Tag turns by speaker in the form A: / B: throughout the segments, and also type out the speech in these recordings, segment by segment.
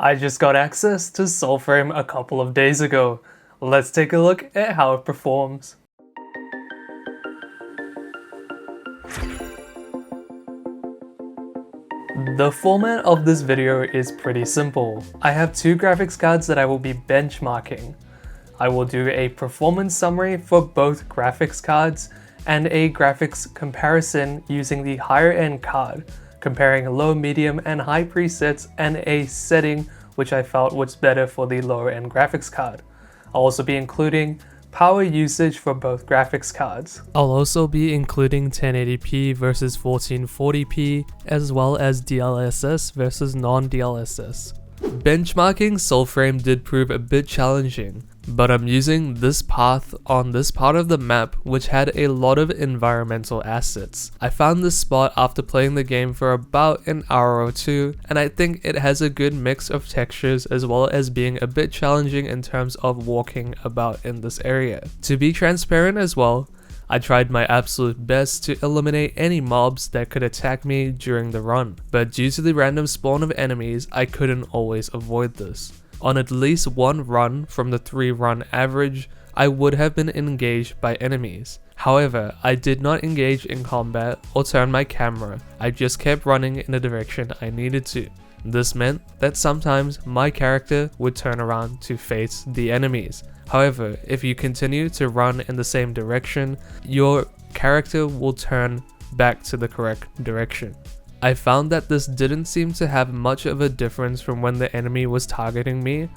A: I just got access to Soulframe a couple of days ago. Let's take a look at how it performs. The format of this video is pretty simple. I have two graphics cards that I will be benchmarking. I will do a performance summary for both graphics cards and a graphics comparison using the higher end card, comparing low, medium, and high presets and a setting which I felt was better for the lower end graphics card. I'll also be including power usage for both graphics cards. I'll also be including 1080p versus 1440p, as well as DLSS versus non-DLSS. Benchmarking Soulframe did prove a bit challenging, but I'm using this path on this part of the map which had a lot of environmental assets. I found this spot after playing the game for about an hour or two, and I think it has a good mix of textures as well as being a bit challenging in terms of walking about in this area. To be transparent as well, I tried my absolute best to eliminate any mobs that could attack me during the run, but due to the random spawn of enemies, I couldn't always avoid this. On at least one run from the 3-run average, I would have been engaged by enemies. However, I did not engage in combat or turn my camera, I just kept running in the direction I needed to. This meant that sometimes my character would turn around to face the enemies. However, if you continue to run in the same direction, your character will turn back to the correct direction. I found that this didn't seem to have much of a difference from when the enemy was targeting me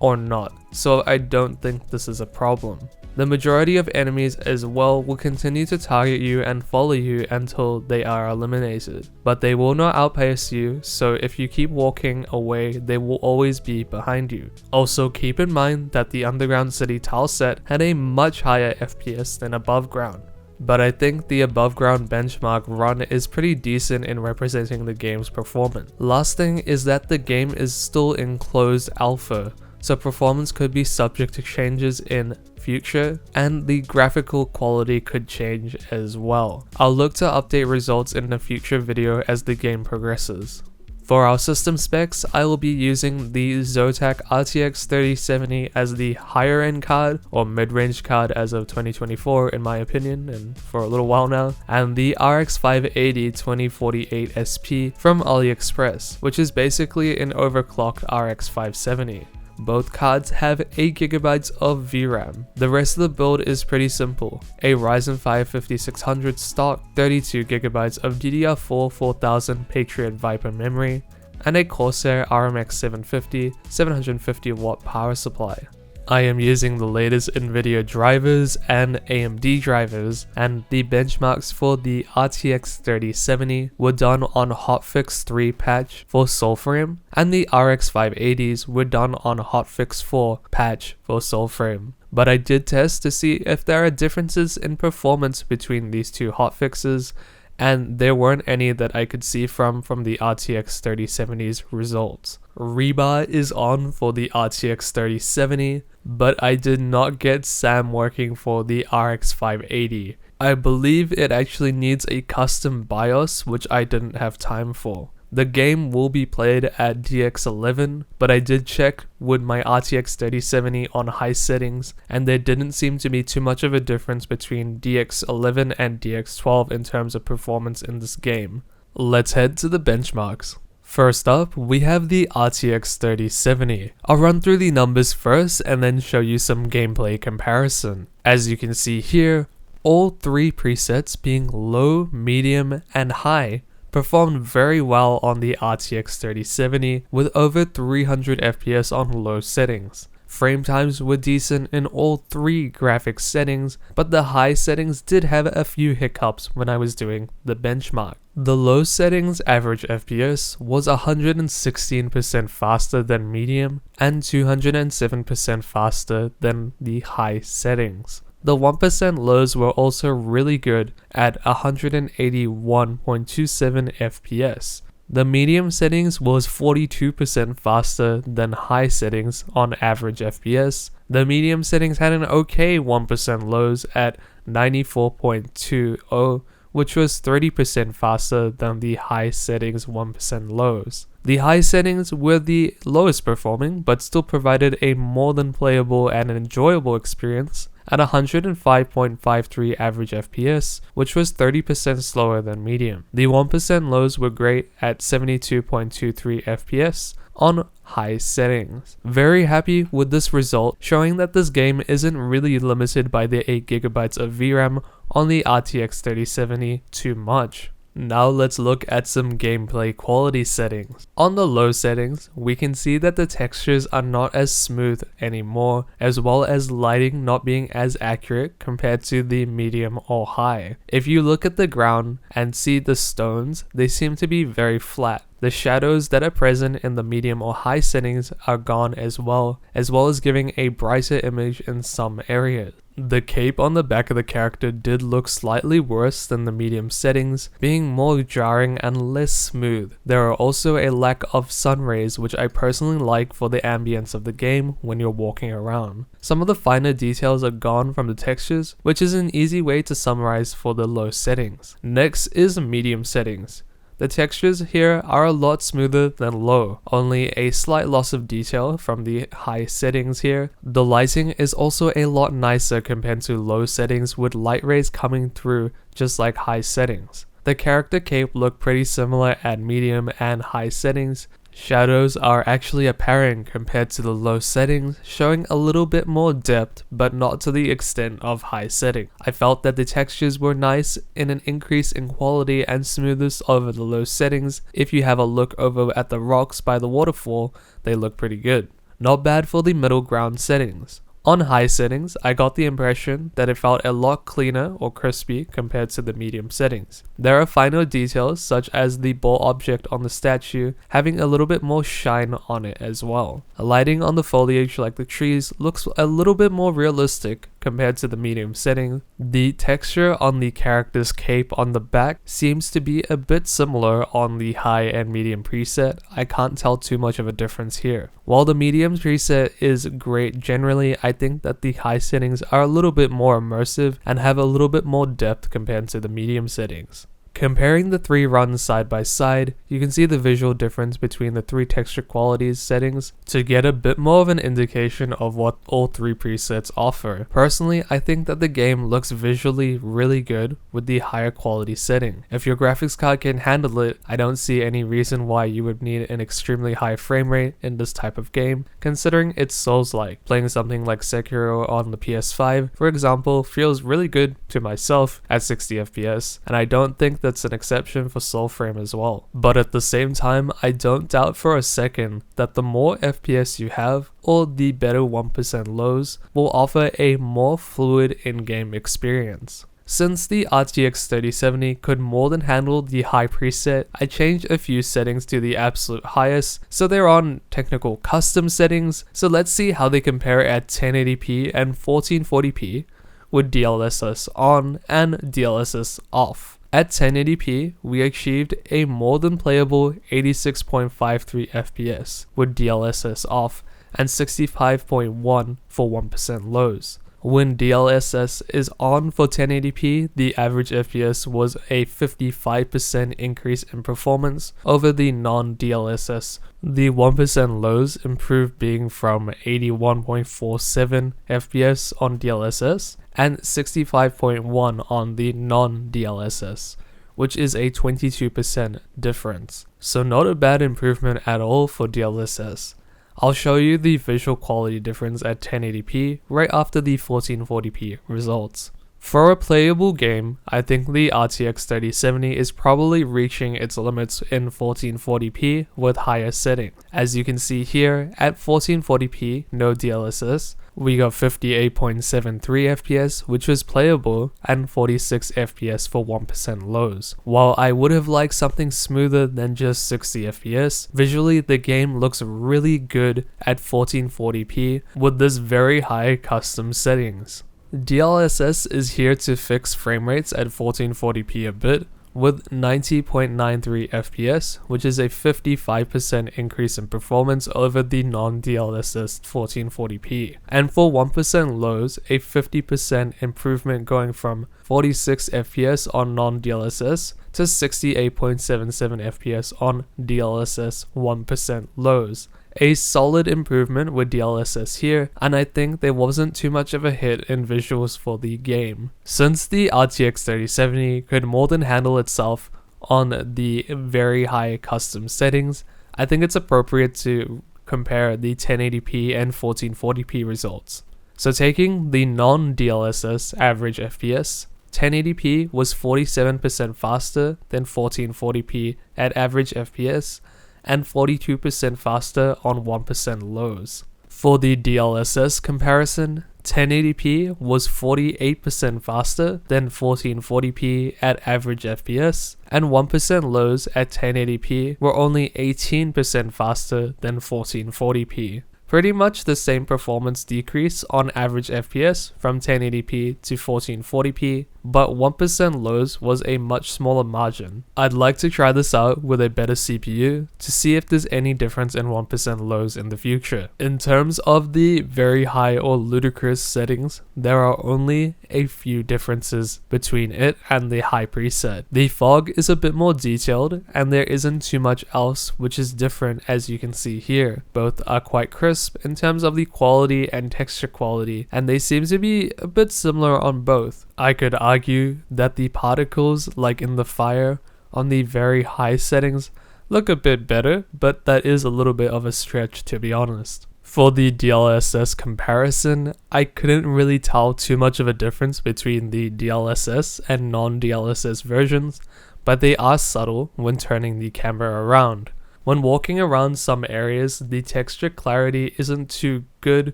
A: or not, so I don't think this is a problem. The majority of enemies as well will continue to target you and follow you until they are eliminated, but they will not outpace you, so if you keep walking away, they will always be behind you. Also keep in mind that the underground city tile set had a much higher FPS than above ground, but I think the above ground benchmark run is pretty decent in representing the game's performance. Last thing is that the game is still in closed alpha, so performance could be subject to changes in future, and the graphical quality could change as well. I'll look to update results in a future video as the game progresses. For our system specs, I will be using the Zotac RTX 3070 as the higher end card, or mid-range card as of 2024 in my opinion, and for a little while now, and the RX 580 2048 SP from AliExpress, which is basically an overclocked RX 570. Both cards have 8GB of VRAM. The rest of the build is pretty simple. A Ryzen 5 5600 stock, 32GB of DDR4 4000 Patriot Viper memory, and a Corsair RMX 750 750W power supply. I am using the latest Nvidia drivers and AMD drivers, and the benchmarks for the RTX 3070 were done on Hotfix 3 patch for Soulframe, and the RX 580s were done on Hotfix 4 patch for Soulframe. But I did test to see if there are differences in performance between these two hotfixes, and there weren't any that I could see from the RTX 3070's results. Rebar is on for the RTX 3070, but I did not get SAM working for the RX 580. I believe it actually needs a custom BIOS, which I didn't have time for. The game will be played at DX11, but I did check with my RTX 3070 on high settings, and there didn't seem to be too much of a difference between DX11 and DX12 in terms of performance in this game. Let's head to the benchmarks. First up, we have the RTX 3070. I'll run through the numbers first and then show you some gameplay comparison. As you can see here, all three presets being low, medium, and high performed very well on the RTX 3070 with over 300 FPS on low settings. Frame times were decent in all three graphics settings, but the high settings did have a few hiccups when I was doing the benchmark. The low settings average FPS was 116% faster than medium and 207% faster than the high settings. The 1% lows were also really good at 181.27 FPS. The medium settings was 42% faster than high settings on average FPS. The medium settings had an okay 1% lows at 94.20, which was 30% faster than the high settings 1% lows. The high settings were the lowest performing, but still provided a more than playable and enjoyable experience at 105.53 average FPS, which was 30% slower than medium. The 1% lows were great at 72.23 FPS on high settings. Very happy with this result, showing that this game isn't really limited by the 8GB of VRAM on the RTX 3070 too much. Now let's look at some gameplay quality settings. On the low settings, we can see that the textures are not as smooth anymore, as well as lighting not being as accurate compared to the medium or high. If you look at the ground and see the stones, they seem to be very flat. The shadows that are present in the medium or high settings are gone as well as giving a brighter image in some areas. The cape on the back of the character did look slightly worse than the medium settings, being more jarring and less smooth. There are also a lack of sun rays, which I personally like for the ambience of the game when you're walking around. Some of the finer details are gone from the textures, which is an easy way to summarize for the low settings. Next is medium settings. The textures here are a lot smoother than low, only a slight loss of detail from the high settings here. The lighting is also a lot nicer compared to low settings, with light rays coming through just like high settings. The character cape looked pretty similar at medium and high settings. Shadows are actually apparent compared to the low settings, showing a little bit more depth, but not to the extent of high setting. I felt that the textures were nice in an increase in quality and smoothness over the low settings. If you have a look over at the rocks by the waterfall, they look pretty good. Not bad for the middle ground settings. On high settings, I got the impression that it felt a lot cleaner or crispy compared to the medium settings. There are finer details, such as the ball object on the statue having a little bit more shine on it as well. Lighting on the foliage like the trees looks a little bit more realistic compared to the medium setting. The texture on the character's cape on the back seems to be a bit similar on the high and medium preset. I can't tell too much of a difference here. While the medium preset is great generally, I think that the high settings are a little bit more immersive and have a little bit more depth compared to the medium settings. Comparing the three runs side by side, you can see the visual difference between the three texture qualities settings to get a bit more of an indication of what all three presets offer. Personally, I think that the game looks visually really good with the higher quality setting. If your graphics card can handle it, I don't see any reason why you would need an extremely high frame rate in this type of game, considering it's Souls-like. Playing something like Sekiro on the PS5, for example, feels really good to myself at 60 FPS, and I don't think that's an exception for Soulframe as well. But at the same time, I don't doubt for a second that the more FPS you have, or the better 1% lows, will offer a more fluid in-game experience. Since the RTX 3070 could more than handle the high preset, I changed a few settings to the absolute highest, so they're on technical custom settings. So let's see how they compare at 1080p and 1440p with DLSS on and DLSS off. At 1080p, we achieved a more than playable 86.53 FPS with DLSS off and 65.1 for 1% lows. When DLSS is on for 1080p, the average FPS was a 55% increase in performance over the non-DLSS. The 1% lows improved, being from 81.47 FPS on DLSS and 65.1 on the non-DLSS, which is a 22% difference. So not a bad improvement at all for DLSS. I'll show you the visual quality difference at 1080p right after the 1440p results. For a playable game, I think the RTX 3070 is probably reaching its limits in 1440p with higher settings. As you can see here, at 1440p, no DLSS, we got 58.73 FPS, which was playable, and 46 FPS for 1% lows. While I would have liked something smoother than just 60 FPS, visually the game looks really good at 1440p with this very high custom settings. DLSS is here to fix frame rates at 1440p a bit. with 90.93 FPS, which is a 55% increase in performance over the non-DLSS 1440p. And for 1% lows, a 50% improvement going from 46 FPS on non-DLSS to 68.77 FPS on DLSS 1% lows. A solid improvement with DLSS here, and I think there wasn't too much of a hit in visuals for the game. Since the RTX 3070 could more than handle itself on the very high custom settings, I think it's appropriate to compare the 1080p and 1440p results. So taking the non-DLSS average FPS, 1080p was 47% faster than 1440p at average FPS, and 42% faster on 1% lows. For the DLSS comparison, 1080p was 48% faster than 1440p at average FPS, and 1% lows at 1080p were only 18% faster than 1440p. Pretty much the same performance decrease on average FPS from 1080p to 1440p, but 1% lows was a much smaller margin. I'd like to try this out with a better CPU to see if there's any difference in 1% lows in the future. In terms of the very high or ludicrous settings, there are only a few differences between it and the high preset. The fog is a bit more detailed and there isn't too much else which is different, as you can see here. Both are quite crisp in terms of the quality and texture quality, and they seem to be a bit similar on both. I could argue that the particles, like in the fire, on the very high settings look a bit better, but that is a little bit of a stretch, to be honest. For the DLSS comparison, I couldn't really tell too much of a difference between the DLSS and non-DLSS versions, but they are subtle when turning the camera around. When walking around some areas, the texture clarity isn't too good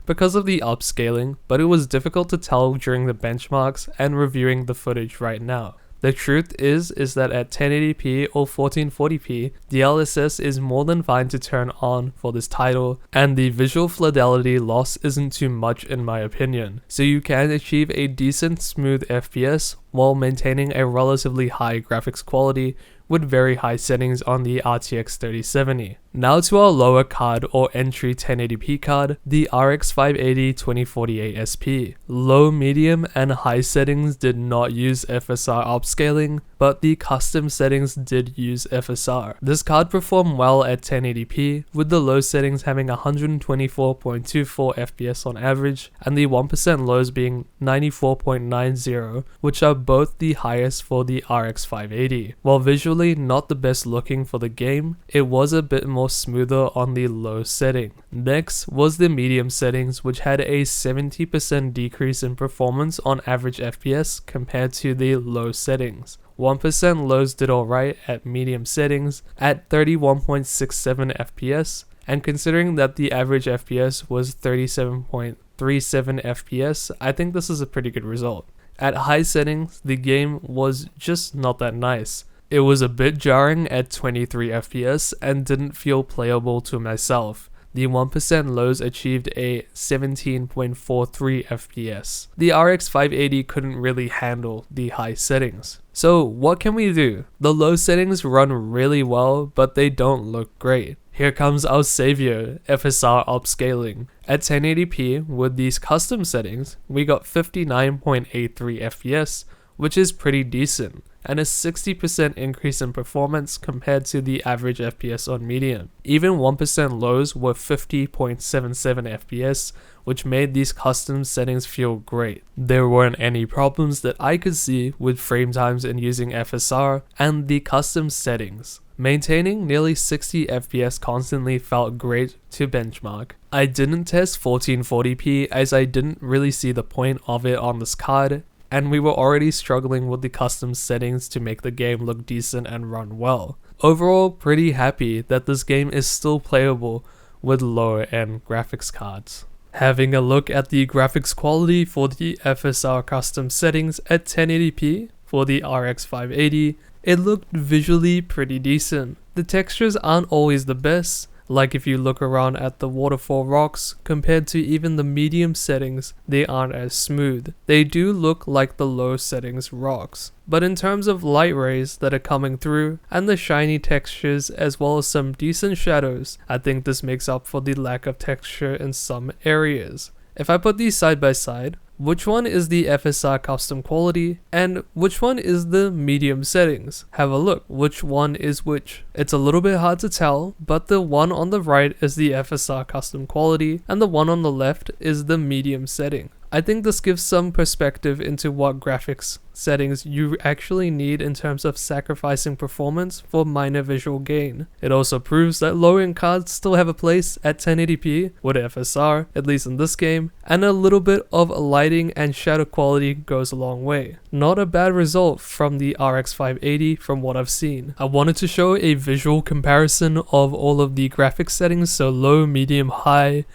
A: because of the upscaling, but it was difficult to tell during the benchmarks and reviewing the footage right now. The truth is that at 1080p or 1440p, DLSS is more than fine to turn on for this title, and the visual fidelity loss isn't too much in my opinion, so you can achieve a decent smooth FPS while maintaining a relatively high graphics quality with very high settings on the RTX 3070. Now to our lower card or entry 1080p card, the RX 580 2048 SP. Low, medium, and high settings did not use FSR upscaling, but the custom settings did use FSR. This card performed well at 1080p, with the low settings having 124.24 FPS on average, and the 1% lows being 94.90, which are both the highest for the RX 580. While visually not the best looking for the game, it was a bit more smoother on the low setting. Next was the medium settings, which had a 70% decrease in performance on average FPS compared to the low settings. 1% lows did alright at medium settings at 31.67 FPS, and considering that the average FPS was 37.37 FPS, I think this is a pretty good result. At high settings, the game was just not that nice. It was a bit jarring at 23 FPS and didn't feel playable to myself. The 1% lows achieved a 17.43 FPS. The RX 580 couldn't really handle the high settings. So what can we do? The low settings run really well, but they don't look great. Here comes our savior, FSR upscaling. At 1080p with these custom settings, we got 59.83 FPS, which is pretty decent, and a 60% increase in performance compared to the average FPS on medium. Even 1% lows were 50.77 FPS, which made these custom settings feel great. There weren't any problems that I could see with frame times in using FSR and the custom settings. Maintaining nearly 60 FPS constantly felt great to benchmark. I didn't test 1440p as I didn't really see the point of it on this card, and we were already struggling with the custom settings to make the game look decent and run well. Overall, pretty happy that this game is still playable with lower end graphics cards. Having a look at the graphics quality for the FSR custom settings at 1080p for the RX 580, it looked visually pretty decent. The textures aren't always the best, Like if you look around at the waterfall rocks, compared to even the medium settings, they aren't as smooth. They do look like the low settings rocks. But in terms of light rays that are coming through, and the shiny textures as well as some decent shadows, I think this makes up for the lack of texture in some areas. If I put these side by side, which one is the FSR custom quality and which one is the medium settings? Have a look, which one is which? It's a little bit hard to tell, but the one on the right is the FSR custom quality and the one on the left is the medium setting. I think this gives some perspective into what graphics settings you actually need in terms of sacrificing performance for minor visual gain. It also proves that low-end cards still have a place at 1080p with FSR, at least in this game, and a little bit of lighting and shadow quality goes a long way. Not a bad result from the RX 580 from what I've seen. I wanted to show a visual comparison of all of the graphics settings, so low, medium, high,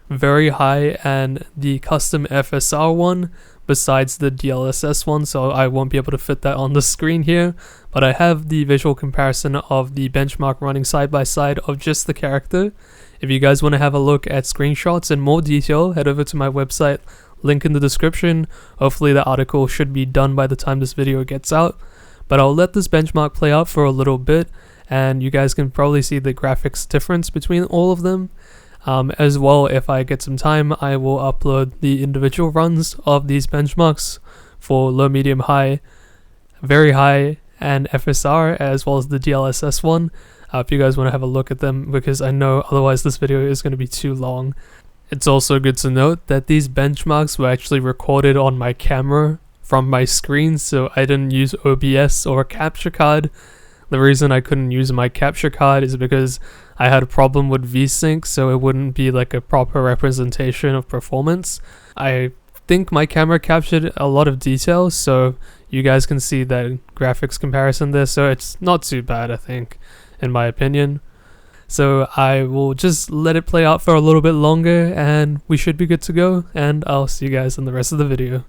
A: very high, and the custom FSR one besides the DLSS one, so I won't be able to fit that on the screen here, but I have the visual comparison of the benchmark running side by side of just the character. If you guys want to have a look at screenshots in more detail, head over to my website, link in the description. Hopefully the article should be done by the time this video gets out, but I'll let this benchmark play out for a little bit and you guys can probably see the graphics difference between all of them. As well, if I get some time, I will upload the individual runs of these benchmarks for low, medium, high, very high, and FSR, as well as the DLSS one, if you guys want to have a look at them, because I know otherwise this video is going to be too long. It's also good to note that these benchmarks were actually recorded on my camera from my screen, so I didn't use OBS or a capture card. The reason I couldn't use my capture card is because I had a problem with VSync, so it wouldn't be like a proper representation of performance. I think my camera captured a lot of detail, so you guys can see that graphics comparison there, so it's not too bad, I think, in my opinion. So I will just let it play out for a little bit longer and we should be good to go, and I'll see you guys in the rest of the video.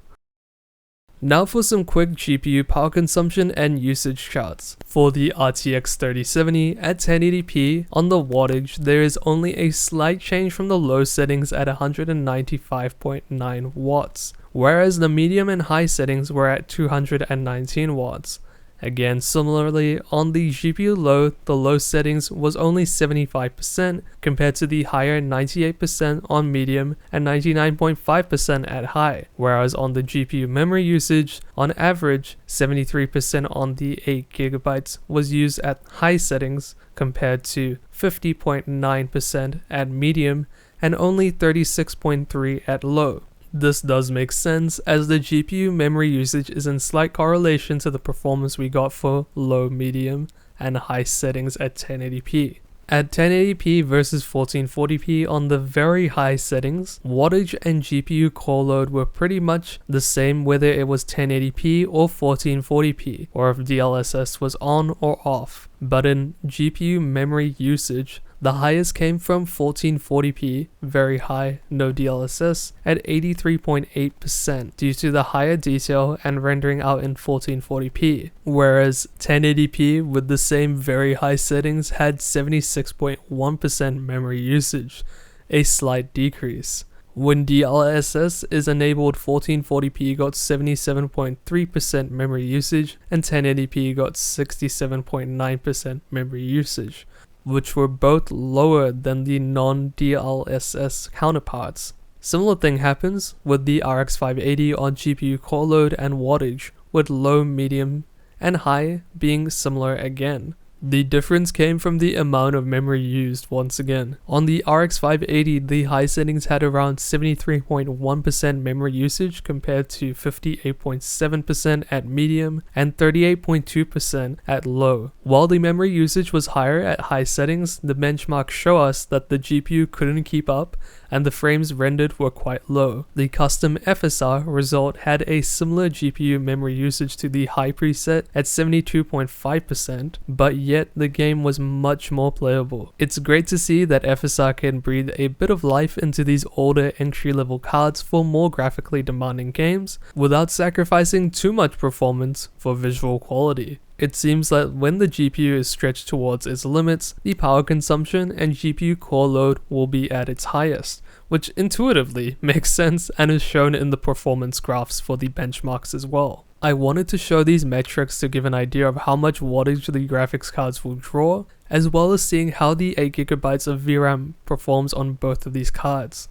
A: Now for some quick GPU power consumption and usage charts. For the RTX 3070 at 1080p, on the wattage there is only a slight change from the low settings at 195.9 watts, whereas the medium and high settings were at 219 watts. Again, similarly, on the GPU load, the low settings was only 75% compared to the higher 98% on medium and 99.5% at high, whereas on the GPU memory usage, on average, 73% on the 8GB was used at high settings compared to 50.9% at medium and only 36.3% at low. This does make sense, as the GPU memory usage is in slight correlation to the performance we got for low, medium, and high settings at 1080p. At 1080p versus 1440p on the very high settings, wattage and GPU core load were pretty much the same whether it was 1080p or 1440p, or if DLSS was on or off. But in GPU memory usage, the highest came from 1440p, very high, no DLSS, at 83.8% due to the higher detail and rendering out in 1440p, whereas 1080p with the same very high settings had 76.1% memory usage, a slight decrease. When DLSS is enabled, 1440p got 77.3% memory usage and 1080p got 67.9% memory usage, which were both lower than the non-DLSS counterparts. Similar thing happens with the RX 580 on GPU core load and wattage, with low, medium, and high being similar again. The difference came from the amount of memory used once again. On the RX 580, the high settings had around 73.1% memory usage compared to 58.7% at medium and 38.2% at low. While the memory usage was higher at high settings, the benchmarks show us that the GPU couldn't keep up and the frames rendered were quite low. The custom FSR result had a similar GPU memory usage to the high preset at 72.5%, but yet the game was much more playable. It's great to see that FSR can breathe a bit of life into these older entry-level cards for more graphically demanding games without sacrificing too much performance for visual quality. it seems that when the GPU is stretched towards its limits, the power consumption and GPU core load will be at its highest, which intuitively makes sense and is shown in the performance graphs for the benchmarks as well. I wanted to show these metrics to give an idea of how much wattage the graphics cards will draw, as well as seeing how the 8GB of VRAM performs on both of these cards.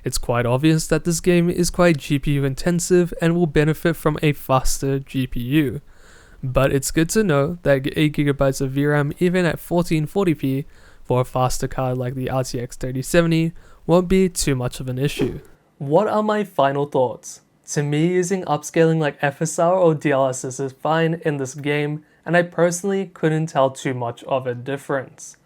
A: It's quite obvious that this game is quite GPU intensive and will benefit from a faster GPU. But it's good to know that 8GB of VRAM even at 1440p for a faster card like the RTX 3070 won't be too much of an issue. What are my final thoughts? To me, using upscaling like FSR or DLSS is fine in this game, and I personally couldn't tell too much of a difference.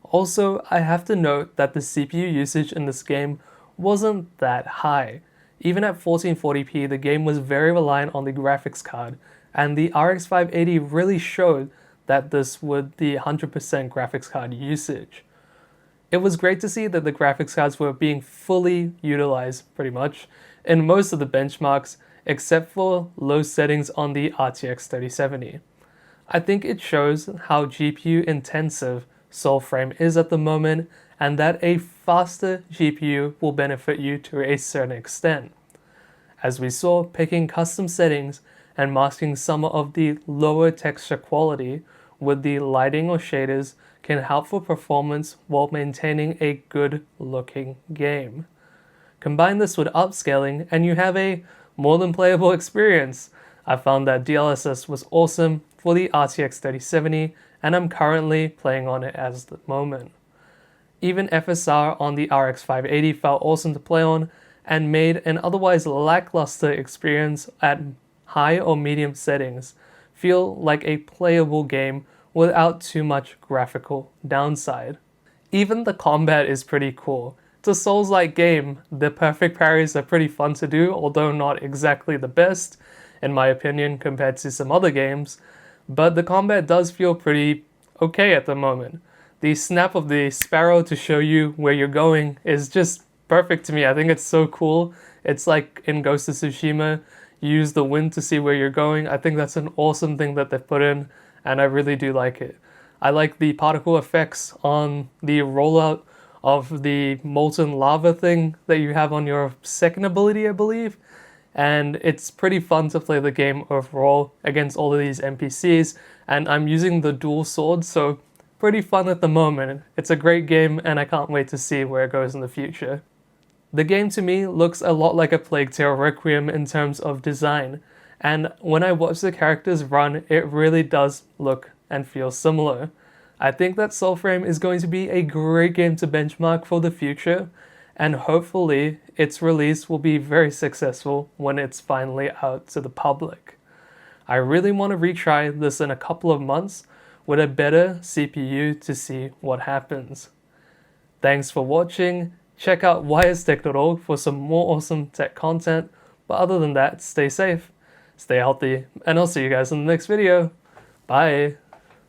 A: Also, I have to note that the CPU usage in this game wasn't that high. Even at 1440p, the game was very reliant on the graphics card, and the RX 580 really showed that this would be 100% graphics card usage. It was great to see that the graphics cards were being fully utilized, pretty much, in most of the benchmarks, except for low settings on the RTX 3070. I think it shows how GPU intensive Soulframe is at the moment, and that a faster GPU will benefit you to a certain extent. As we saw, picking custom settings and masking some of the lower texture quality with the lighting or shaders can help for performance while maintaining a good looking game. Combine this with upscaling and you have a more than playable experience. I found that DLSS was awesome for the RTX 3070 and I'm currently playing on it as the moment. Even FSR on the RX 580 felt awesome to play on and made an otherwise lackluster experience at high or medium settings feel like a playable game without too much graphical downside. Even the combat is pretty cool. It's a Souls-like game. The perfect parries are pretty fun to do, although not exactly the best, in my opinion, compared to some other games, but the combat does feel pretty okay at the moment. The snap of the sparrow to show you where you're going is just perfect to me. I think it's so cool. It's like in Ghost of Tsushima, you use the wind to see where you're going. I think that's an awesome thing that they've put in, and I really do like it. I like the particle effects on the rollout of the molten lava thing that you have on your second ability, I believe. And it's pretty fun to play the game overall against all of these NPCs, and I'm using the dual sword, so pretty fun at the moment. It's a great game and I can't wait to see where it goes in the future. The game to me looks a lot like a Plague Tale Requiem in terms of design, and when I watch the characters run, it really does look and feel similar. I think that Soulframe is going to be a great game to benchmark for the future, and hopefully its release will be very successful when it's finally out to the public. I really want to retry this in a couple of months with a better CPU to see what happens. Thanks for watching. Check out whystech.org for some more awesome tech content, but other than that, stay safe, stay healthy, and I'll see you guys in the next video. Bye!